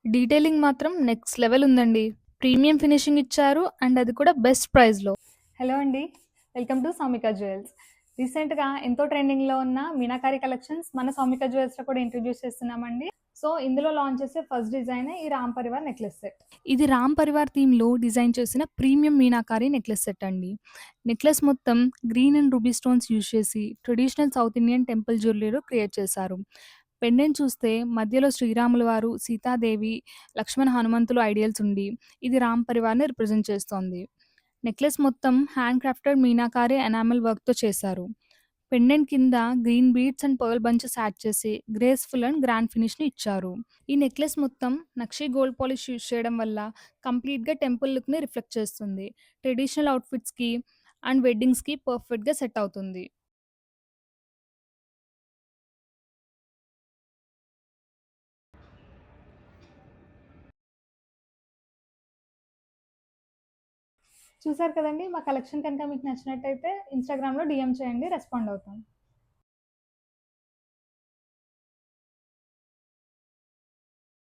Detailing మాత్రం next level ఉందండి. Premium finishing ఇచ్చారు అండ్ అది కూడా బెస్ట్ ప్రైస్‌లో. హలో అండి. Welcome to Soumika jewels. రీసెంట్‌గా ఎంతో ట్రెండింగ్‌లో ఉన్న మీనాకారి కలెక్షన్స్ మన సౌమిక జ్యువెల్స్‌లో కూడా ఇంట్రొడ్యూస్ చేస్తున్నామండి. సో, ఇందులో లాంచ్ చేసే ఫస్ట్ డిజైనే ఈ రామ్ పరివార్ నెక్లెస్ సెట్. ఇది రామ్ పరివార్ థీమ్‌లో డిజైన్ చేసిన ప్రీమియం మీనాకారి నెక్లెస్ సెట్ అండి. నెక్లెస్ మొత్తం green and ruby stones use చేసి ట్రెడిషనల్ సౌత్ ఇండియన్ టెంపుల్ జ్యువెలరీలో క్రియేట్ చేశారు. పెండెంట్ చూస్తే మధ్యలో శ్రీరాముల వారు, సీతాదేవి, లక్ష్మణ హనుమంతులు ఐడియల్స్ ఉండి, ఇది రామ్ పరివార్‌ని రిప్రజెంట్ చేస్తోంది. నెక్లెస్ మొత్తం హ్యాండ్ క్రాఫ్టెడ్ మీనాకారి ఎనామెల్ వర్క్‌తో చేశారు. పెండెంట్ కింద green beads and pearl bunches add చేసి గ్రేస్‌ఫుల్ అండ్ గ్రాండ్ ఫినిష్‌ని ఇచ్చారు. ఈ నెక్లెస్ మొత్తం నక్షి గోల్డ్ పాలిష్ యూజ్ చేయడం వల్ల కంప్లీట్‌గా టెంపుల్ లుక్‌ని రిఫ్లెక్ట్ చేస్తుంది. ట్రెడిషనల్ అవుట్‌ఫిట్స్‌కి అండ్ వెడ్డింగ్స్‌కి పర్ఫెక్ట్‌గా సెట్ అవుతుంది. చూసారు కదండీ! మా కలెక్షన్ కనుక మీకు నచ్చినట్టయితే ఇన్‌స్టాగ్రామ్‌లో డీఎం చేయండి. రెస్పాండ్ అవుతాం.